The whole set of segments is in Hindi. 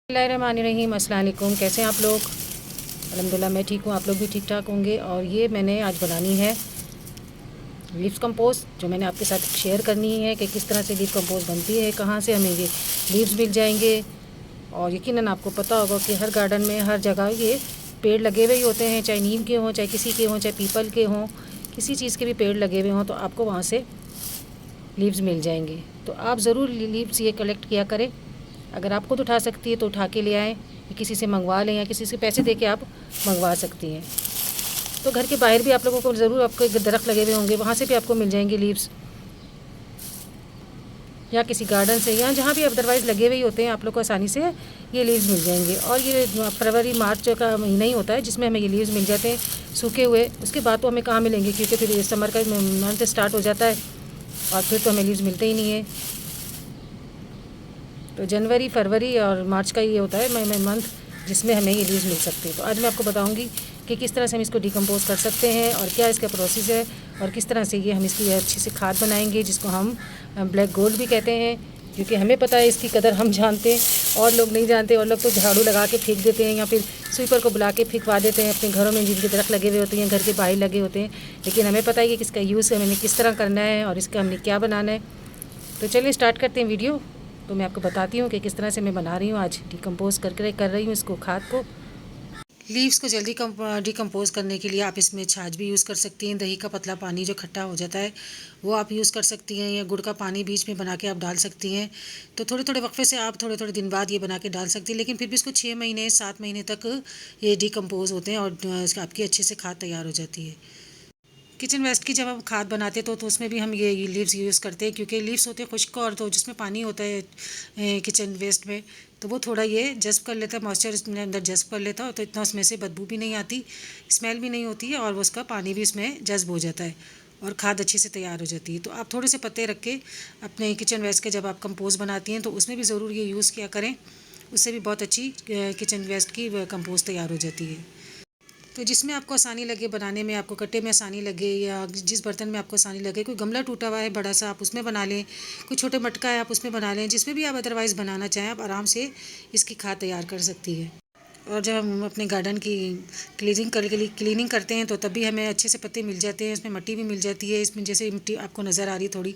बिस्मिल्लाहिर्रहमानिर्रहीम। अस्सलाम वालेकुम। कैसे हैं आप लोग? अल्हम्दुलिल्लाह मैं ठीक हूँ, आप लोग भी ठीक ठाक होंगे। और ये मैंने आज बनानी है लीव्स कंपोस्ट, जो मैंने आपके साथ शेयर करनी है कि किस तरह से लीव कंपोस्ट बनती है, कहाँ से हमें ये लीव्स मिल जाएंगे। और यकीनन आपको पता होगा कि हर गार्डन में हर जगह ये पेड़ लगे हुए ही होते हैं, चाहे नीम के हों, चाहे किसी के हों, चाहे पीपल के हों, किसी चीज़ के भी पेड़ लगे हुए हों तो आपको वहाँ से लीव्स मिल जाएंगे। तो आप ज़रूर लीव्स ये कलेक्ट किया करें। अगर आप खुद उठा सकती है तो उठा के ले आएँ, किसी से मंगवा लें या किसी से पैसे दे के आप मंगवा सकती हैं। तो घर के बाहर भी आप लोगों को ज़रूर आपको दरख्त लगे हुए होंगे, वहाँ से भी आपको मिल जाएंगे लीव्स, या किसी गार्डन से या जहाँ भी अदरवाइज़ लगे हुए ही होते हैं आप लोग को आसानी से ये लीव्स मिल जाएंगे। और ये फरवरी मार्च का महीना ही होता है जिसमें हमें ये लीव्स मिल जाते हैं सूखे हुए। उसके बाद तो हमें कहाँ मिलेंगे, क्योंकि फिर ये समर का मंथ स्टार्ट हो जाता है और फिर तो हमें लीव्स मिलते ही नहीं है। तो जनवरी, फरवरी और मार्च का ये होता है मंथ जिसमें हमें ये लीव्स मिल सकते हैं। तो आज मैं आपको बताऊंगी कि किस तरह से हम इसको डिकम्पोज कर सकते हैं और क्या इसका प्रोसेस है और किस तरह से ये हम इसकी अच्छी से खाद बनाएंगे, जिसको हम ब्लैक गोल्ड भी कहते हैं। क्योंकि हमें पता है इसकी कदर हम जानते हैं और लोग नहीं जानते, और लोग तो झाड़ू लगा के फेंक देते हैं या फिर स्वीपर को बुला के फेंकवा देते हैं अपने घरों में जिनके दरख्त लगे हुए होते हैं, घर के बाहर लगे होते हैं। लेकिन हमें पता है कि इसका यूज़ हमें किस तरह करना है और इसका हमने क्या बनाना है। तो चलिए स्टार्ट करते हैं वीडियो। तो मैं आपको बताती हूँ कि किस तरह से मैं बना रही हूँ, आज डिकम्पोज कर रही हूँ इसको, खाद को। लीव्स को जल्दी डिकम्पोज करने के लिए आप इसमें छाछ भी यूज़ कर सकती हैं। दही का पतला पानी जो खट्टा हो जाता है वो आप यूज़ कर सकती हैं, या गुड़ का पानी बीच में बना के आप डाल सकती हैं। तो थोड़े थोड़े वक्फे से आप थोड़े थोड़े दिन बाद ये बना के डाल सकती हैं, लेकिन फिर भी इसको 6 महीने 7 महीने तक ये डिकम्पोज होते हैं और आपकी अच्छे से खाद तैयार हो जाती है। किचन वेस्ट की जब हम खाद बनाते तो उसमें भी हम ये लीव्स यूज़ करते हैं, क्योंकि लीव्स होते हैं खुश्क और तो जिसमें पानी होता है किचन वेस्ट में, तो वो थोड़ा ये जज़्ब कर लेता है, मॉइस्चर इसमें अंदर जज़्ब कर लेता है, तो इतना उसमें से बदबू भी नहीं आती, स्मेल भी नहीं होती है, और वो उसका पानी भी इसमें जज़्ब हो जाता है और खाद अच्छे से तैयार हो जाती है। तो आप थोड़े से पत्ते रख के अपने किचन वेस्ट के जब आप कंपोस्ट बनाती हैं तो उसमें भी ज़रूर ये यूज़ किया करें, उससे भी बहुत अच्छी किचन वेस्ट की कंपोस्ट तैयार हो जाती है। तो जिसमें आपको आसानी लगे बनाने में, आपको कट्टे में आसानी लगे या जिस बर्तन में आपको आसानी लगे, कोई गमला टूटा हुआ है बड़ा सा आप उसमें बना लें, कोई छोटे मटका है आप उसमें बना लें, जिसमें भी आप अदरवाइज़ बनाना चाहें आप आराम से इसकी खाद तैयार कर सकती है। और जब हम अपने गार्डन की क्लीनिंग करते हैं तो तब भी हमें अच्छे से पत्ते मिल जाते हैं, इसमें मिट्टी भी मिल जाती है, इसमें जैसे मिट्टी आपको नज़र आ रही थोड़ी,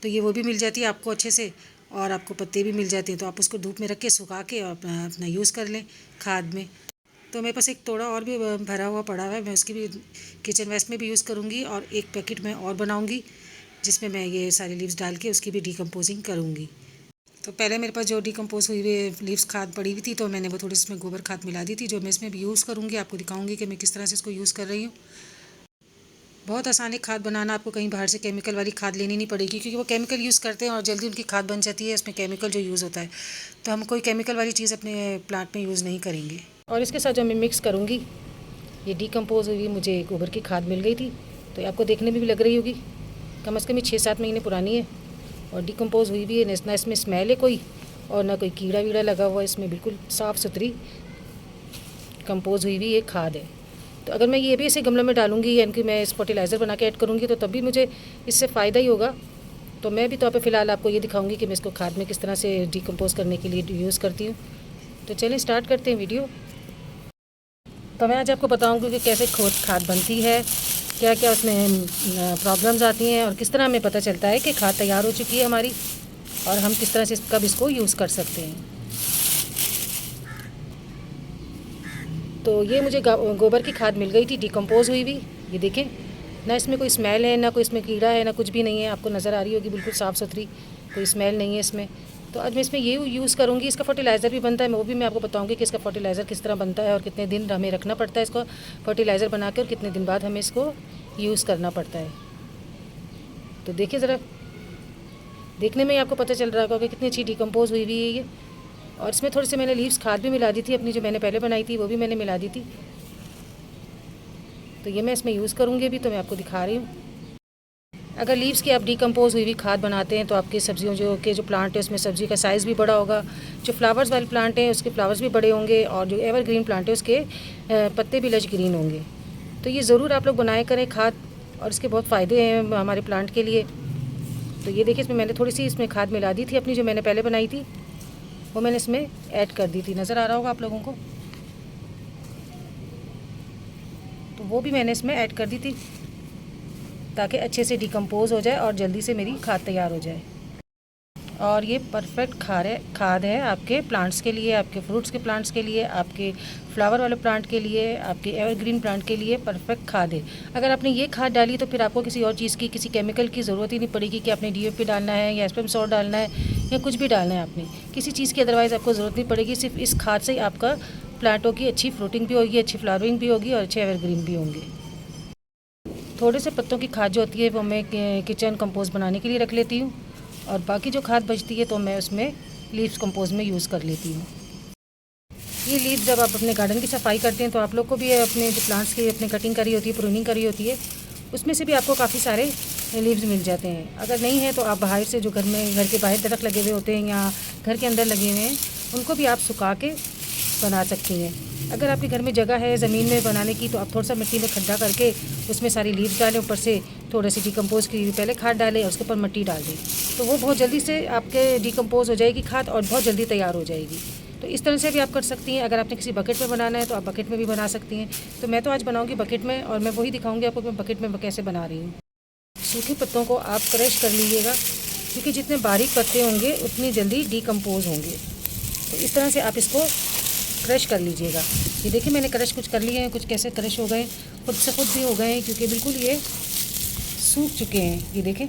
तो ये वो भी मिल जाती है आपको अच्छे से, और आपको पत्ते भी मिल जाते हैं। तो आप उसको धूप में रख के सुखा के और अपना यूज़ कर लें खाद में। तो मेरे पास एक तोड़ा और भी भरा हुआ पड़ा हुआ है, मैं उसकी भी किचन वेस्ट में भी यूज़ करूँगी, और एक पैकेट में और बनाऊँगी जिसमें मैं ये सारे लीव्स डाल के उसकी भी डिकम्पोजिंग करूँगी। तो पहले मेरे पास जो डिकम्पोज हुई हुई लीव्स खाद पड़ी हुई थी, तो मैंने वो थोड़ी इसमें गोबर खाद मिला दी थी, जो मैं इसमें भी यूज़ करूँगी। आपको दिखाऊँगी कि मैं किस तरह से इसको यूज़ कर रही हूँ। बहुत आसान है खाद बनाना, आपको कहीं बाहर से केमिकल वाली खाद लेनी नहीं पड़ेगी, क्योंकि वो केमिकल यूज़ करते हैं और जल्दी उनकी खाद बन जाती है, इसमें केमिकल जो यूज़ होता है। तो हम कोई केमिकल वाली चीज़ अपने प्लांट में यूज़ नहीं करेंगे। और इसके साथ जो मैं मिक्स करूँगी, ये डिकम्पोज हुई मुझे गोबर की खाद मिल गई थी, तो आपको देखने में भी लग रही होगी, कम से कम ये 6-7 महीने पुरानी है और डिकम्पोज हुई भी है। ना इसमें स्मेल है कोई, और ना कोई कीड़ा वीड़ा लगा हुआ है, इसमें बिल्कुल साफ़ सुथरी कंपोज हुई भी ये खाद है। तो अगर मैं ये भी इसे गमलों में डालूँगी, यानी कि मैं इस फर्टिलाइज़र बना के ऐड करूँगी, तो तब भी मुझे इससे फ़ायदा ही होगा। तो मैं भी तौर पे फ़िलहाल आपको ये दिखाऊँगी कि मैं इसको खाद में किस तरह से डिकम्पोज करने के लिए यूज़ करती हूँ। तो चलिए स्टार्ट करते हैं वीडियो। तो मैं आज आपको बताऊँगी कि कैसे खाद बनती है, क्या क्या उसमें प्रॉब्लम्स आती हैं, और किस तरह हमें पता चलता है कि खाद तैयार हो चुकी है हमारी, और हम किस तरह से कब इसको यूज़ कर सकते हैं। तो ये मुझे गोबर की खाद मिल गई थी डिकम्पोज हुई हुई। ये देखें, ना इसमें कोई स्मेल है, ना कोई इसमें कीड़ा है, ना कुछ भी नहीं है, आपको नज़र आ रही होगी बिल्कुल साफ़ सुथरी, कोई स्मेल नहीं है इसमें। तो आज मैं इसमें ये यूज़ करूँगी। इसका फर्टिलाइज़र भी बनता है, वो भी मैं आपको बताऊँगी कि इसका फर्टिलाइज़र किस तरह बनता है और कितने दिन हमें रखना पड़ता है इसको फर्टिलाइज़र बना के, और कितने दिन बाद हमें इसको यूज़ करना पड़ता है। तो देखिए ज़रा, देखने में ही आपको पता चल रहा होगा कि कितनी अच्छी डिकम्पोज हुई हुई है ये। और इसमें थोड़ी सी मैंने लीव्स खाद भी मिला दी थी अपनी, जो मैंने पहले बनाई थी वो भी मैंने मिला दी थी। तो ये मैं इसमें यूज़ करूँगी अभी, तो मैं आपको दिखा रही हूँ। अगर लीव्स की आप डिकम्पोज हुई हुई खाद बनाते हैं तो आपकी सब्जियों जो प्लांट है उसमें सब्ज़ी का साइज़ भी बड़ा होगा। जो फ्लावर्स वाले प्लांट हैं उसके फ्लावर्स भी बड़े होंगे, और जो एवरग्रीन प्लांट है उसके पत्ते भी लश ग्रीन होंगे। तो ये ज़रूर आप लोग बनाए करें खाद, और इसके बहुत फ़ायदे हैं हमारे प्लांट के लिए। तो ये देखिए, इसमें मैंने थोड़ी सी इसमें खाद मिला दी थी अपनी, जो मैंने पहले बनाई थी, वो मैंने इसमें ऐड कर दी थी, नज़र आ रहा होगा आप लोगों को। तो वो भी मैंने इसमें ऐड कर दी थी ताकि अच्छे से डिकम्पोज़ हो जाए और जल्दी से मेरी खाद तैयार हो जाए। और ये परफेक्ट खाद है आपके प्लांट्स के लिए, आपके फ्रूट्स के प्लांट्स के लिए, आपके फ्लावर वाले प्लांट के लिए, आपके एवरग्रीन प्लांट के लिए परफेक्ट खाद है। अगर आपने ये खाद डाली तो फिर आपको किसी और चीज़ की, किसी केमिकल की ज़रूरत ही नहीं पड़ेगी कि आपने DAP डालना है या एस्पेम सॉल्ट डालना है या कुछ भी डालना है आपने, किसी चीज़ की अदरवाइज़ आपको ज़रूरत नहीं पड़ेगी। सिर्फ इस खाद से ही आपका प्लांटों की अच्छी फ्रूटिंग भी होगी, अच्छी फ्लावरिंग भी होगी और अच्छे एवरग्रीन भी होंगे। थोड़े से पत्तों की खाद जो होती है वो मैं किचन कंपोस्ट बनाने के लिए रख लेती हूँ, और बाकी जो खाद बचती है तो मैं उसमें लीव्स कंपोस्ट में यूज़ कर लेती हूँ। ये लीव्स जब आप अपने गार्डन की सफाई करते हैं तो आप लोग को भी अपने जो प्लांट्स की अपने कटिंग करी होती है, प्रूनिंग करी होती है, उसमें से भी आपको काफ़ी सारे लीव्स मिल जाते हैं। अगर नहीं है तो आप बाहर से जो घर के बाहर दरख्त लगे हुए होते हैं या घर के अंदर लगे हुए हैं, उनको भी आप सुखा के बना सकती हैं। अगर आपके घर में जगह है ज़मीन में बनाने की तो आप थोड़ा सा मिट्टी में खड्डा करके उसमें सारी लीव्स डालें, ऊपर से थोड़ी सी डिकम्पोज की पहले खाद डालें और उसके ऊपर मिट्टी डाल दें, तो वो बहुत जल्दी से आपके डिकम्पोज हो जाएगी खाद और बहुत जल्दी तैयार हो जाएगी। तो इस तरह से भी आप कर सकती हैं। अगर आपने किसी बकेट में बनाना है तो आप बकेट में भी बना सकती हैं। तो मैं तो आज बनाऊँगी बकेट में, और मैं वही दिखाऊँगी आपको मैं बकेट में कैसे बना रही हूँ। सूखे पत्तों को आप क्रश कर लीजिएगा, क्योंकि जितने बारीक पत्ते होंगे उतनी जल्दी डिकम्पोज होंगे। तो इस तरह से आप इसको क्रश कर लीजिएगा। ये देखिए मैंने क्रश कुछ कर लिए हैं, कुछ कैसे क्रश हो गए, खुद से खुद भी हो गए हैं, क्योंकि बिल्कुल ये सूख चुके हैं, ये देखें।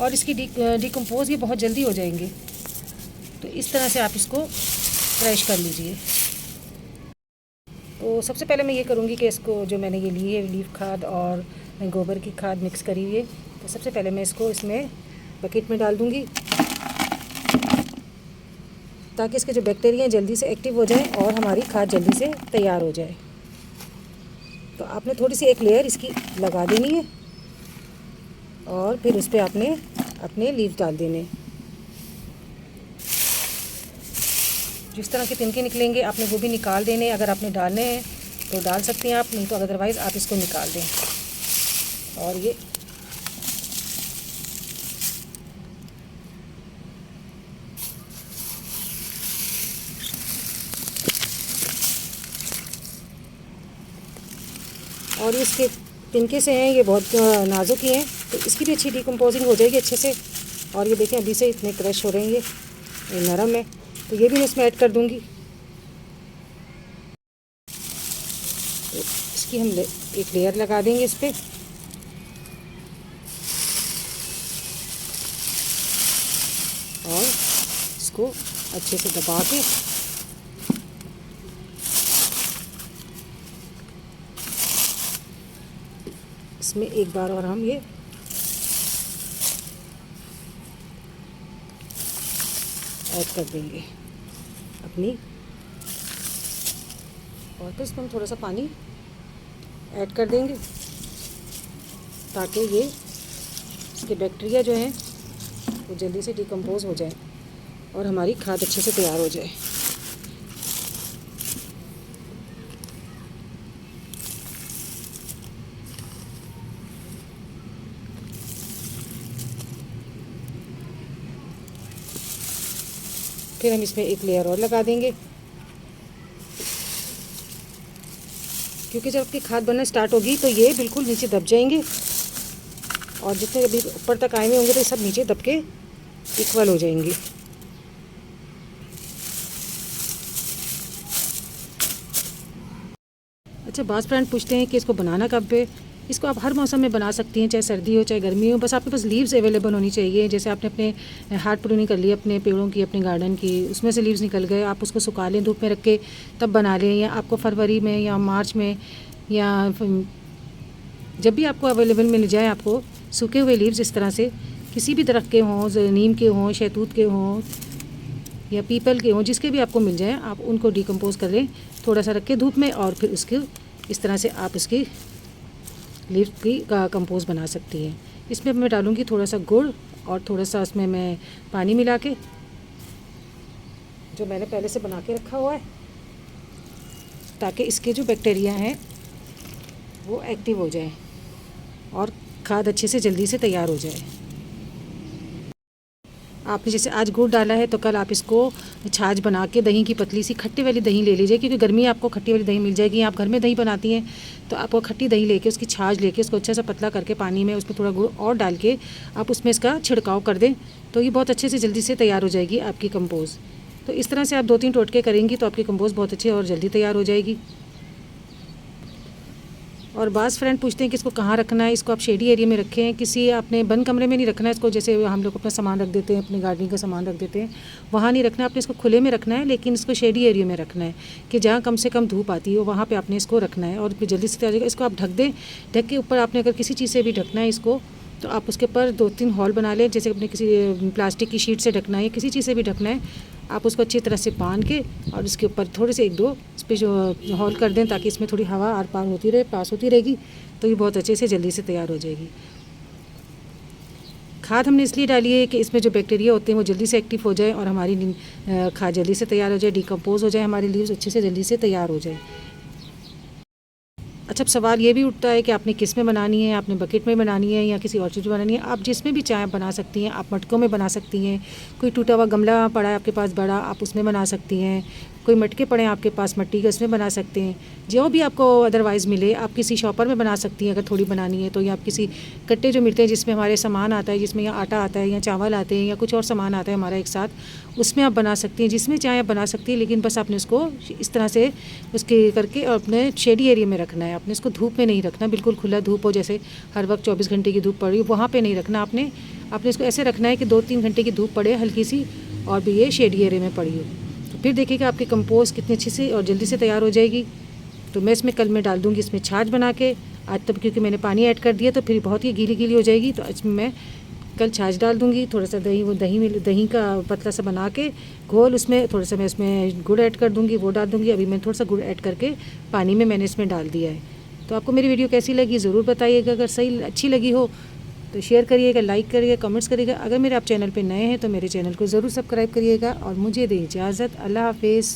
और इसकी डिकम्पोज ये बहुत जल्दी हो जाएंगे। तो इस तरह से आप इसको क्रश कर लीजिए। तो सबसे पहले मैं ये करूँगी कि इसको जो मैंने ये ली है लीफ खाद और गोबर की खाद मिक्स करी हुई है, तो सबसे पहले मैं इसको इसमें बकेट में डाल दूँगी ताकि इसके जो बैक्टीरिया जल्दी से एक्टिव हो जाएं और हमारी खाद जल्दी से तैयार हो जाए। तो आपने थोड़ी सी एक लेयर इसकी लगा देनी है और फिर उस पर आपने अपने लीव डाल देने। जिस तरह के तिनके निकलेंगे आपने वो भी निकाल देने। अगर आपने डालने हैं तो डाल सकते हैं आप, नहीं तो अदरवाइज़ आप इसको निकाल दें। और ये और इसके तिनके से हैं, ये बहुत नाजुक ही हैं, तो इसकी भी अच्छी डिकम्पोजिंग हो जाएगी अच्छे से। और ये देखें अभी से इतने क्रश हो रहे हैं, ये नरम है, तो ये भी मैं इसमें ऐड कर दूंगी। तो इसकी हम एक लेयर लगा देंगे इस पर, और इसको अच्छे से दबा के इसमें एक बार और हम ये ऐड कर देंगे अपनी, और फिर इसमें हम थोड़ा सा पानी ऐड कर देंगे ताकि ये इसके बैक्टीरिया जो हैं वो जल्दी से डिकम्पोज हो जाए और हमारी खाद अच्छे से तैयार हो जाए। फिर हम इसमें एक लेयर और लगा देंगे, क्योंकि जब आपकी खाद बनना स्टार्ट होगी तो ये बिल्कुल नीचे दब जाएंगे, और जितने अभी ऊपर तक आए हुए होंगे तो ये सब नीचे दब के इक्वल हो जाएंगे। अच्छा, बास फ्रेंड पूछते हैं कि इसको बनाना कब है। इसको आप हर मौसम में बना सकती हैं, चाहे सर्दी हो चाहे गर्मी हो, बस आपके पास लीव्स अवेलेबल होनी चाहिए। जैसे आपने अपने हार्ड प्रूनिंग कर ली अपने पेड़ों की, अपने गार्डन की, उसमें से लीव्स निकल गए, आप उसको सुखा लें, धूप में रख के तब बना लें, या आपको फरवरी में या मार्च में या जब भी आपको अवेलेबल मिल जाए, आपको सूखे हुए लीव्स इस तरह से किसी भी दरख्त के हों, नीम के हों, शहतूत के हों या पीपल के हों, जिसके भी आपको मिल जाए, आप उनको डिकम्पोज कर लें थोड़ा सा रख के धूप में, और फिर उसके इस तरह से आप इसकी लीव की कंपोज बना सकती हैं। इसमें मैं डालूँगी थोड़ा सा गुड़ और थोड़ा सा उसमें मैं पानी मिला के, जो मैंने पहले से बना के रखा हुआ है, ताकि इसके जो बैक्टीरिया हैं वो एक्टिव हो जाए और खाद अच्छे से जल्दी से तैयार हो जाए। आपने जैसे आज गुड़ डाला है तो कल आप इसको छाछ बना के दही की पतली सी खट्टी वाली दही ले लीजिए, क्योंकि गर्मी आपको खट्टी वाली दही मिल जाएगी। आप घर में दही बनाती हैं तो आपको खट्टी दही लेके उसकी छाछ लेके उसको अच्छा सा पतला करके पानी में उसमें थोड़ा गुड़ और डाल के आप उसमें इसका छिड़काव कर दें तो ये बहुत अच्छे से जल्दी से तैयार हो जाएगी आपकी कंपोस्ट। तो इस तरह से आप 2-3 टोटके करेंगी तो आपकी कंपोस्ट बहुत अच्छी और जल्दी तैयार हो जाएगी। और बाज़ फ्रेंड पूछते हैं कि इसको कहाँ रखना है, इसको आप शेडी एरिया में रखें, किसी आपने बंद कमरे में नहीं रखना है इसको, जैसे हम लोग अपना सामान रख देते हैं, अपनी गार्डनिंग का सामान रख देते हैं, वहाँ नहीं रखना, आपने इसको खुले में रखना है, लेकिन इसको शेडी एरिया में रखना है कि जहाँ कम से कम धूप आती हो वहाँ पर आपने इसको रखना है और जल्दी से तैयार हो जाएगा। इसको आप ढक दें, ढक के ऊपर आपने अगर किसी चीज़ से भी ढकना है इसको तो आप उसके ऊपर 2-3 हॉल बना लें, जैसे अपने किसी प्लास्टिक की शीट से ढकना है या किसी चीज़ से भी ढकना है, आप उसको अच्छी तरह से बांध के और उसके ऊपर थोड़े से 1-2 इस पर जो हॉल कर दें ताकि इसमें थोड़ी हवा आर पार होती रहे, पास होती रहेगी, तो ये बहुत अच्छे से जल्दी से तैयार हो जाएगी। खाद हमने इसलिए डाली है कि इसमें जो बैक्टीरिया होते हैं वो जल्दी से एक्टिव हो जाए और हमारी खाद जल्दी से तैयार हो जाए, डिकम्पोज हो जाए, हमारी लीव्स अच्छे से जल्दी से तैयार हो जाए। अच्छा, अब सवाल ये भी उठता है कि आपने किस में बनानी है, आपने बकेट में बनानी है या किसी और चीज़ में बनानी है। आप जिसमें भी चाहे बना सकती हैं, आप मटकों में बना सकती हैं, कोई टूटा हुआ गमला पड़ा है आपके पास बड़ा, आप उसमें बना सकती हैं, कोई मटके पड़े हैं आपके पास मिट्टी के, उसमें बना सकते हैं, जो भी आपको अदरवाइज़ मिले। आप किसी शॉपर में बना सकती हैं अगर थोड़ी बनानी है तो, या आप किसी कट्टे जो मिलते हैं जिसमें हमारे सामान आता है, जिसमें या आटा आता है या चावल आते हैं या कुछ और सामान आता है हमारा एक साथ, उसमें आप बना सकती हैं, जिसमें चाहे आप बना सकती हैं, लेकिन बस आपने उसको इस तरह से उसके करके और अपने शेडी एरिया में रखना है। आपने इसको धूप में नहीं रखना, बिल्कुल खुला धूप हो, जैसे हर वक्त 24 घंटे की धूप पड़ रही है वहाँ पे नहीं रखना। आपने इसको ऐसे रखना है कि 2-3 घंटे की धूप पड़े हल्की सी और भी ये शेडी एरिया में पड़ी हो, तो फिर देखिएगा आपकी कंपोस्ट कितनी अच्छी से और जल्दी से तैयार हो जाएगी। तो मैं इसमें कल मैं डाल दूँगी इसमें छाछ बना के, आज तब क्योंकि मैंने पानी ऐड कर दिया तो फिर बहुत ही गीली गीली हो जाएगी, तो इसमें मैं कल छाछ डाल दूँगी, थोड़ा सा दही का पतला सा बना के घोल, उसमें थोड़ा सा मैं इसमें गुड़ ऐड कर दूँगी, वो डाल दूँगी। अभी मैंने थोड़ा सा गुड़ ऐड करके पानी में मैंने इसमें डाल दिया है। तो आपको मेरी वीडियो कैसी लगी ज़रूर बताइएगा, अगर सही अच्छी लगी हो तो शेयर करिएगा, लाइक करिएगा, कमेंट्स करिएगा। अगर मेरे आप चैनल पे नए हैं तो मेरे चैनल को ज़रूर सब्सक्राइब करिएगा और मुझे दें इजाज़त। अल्लाह हाफिज़।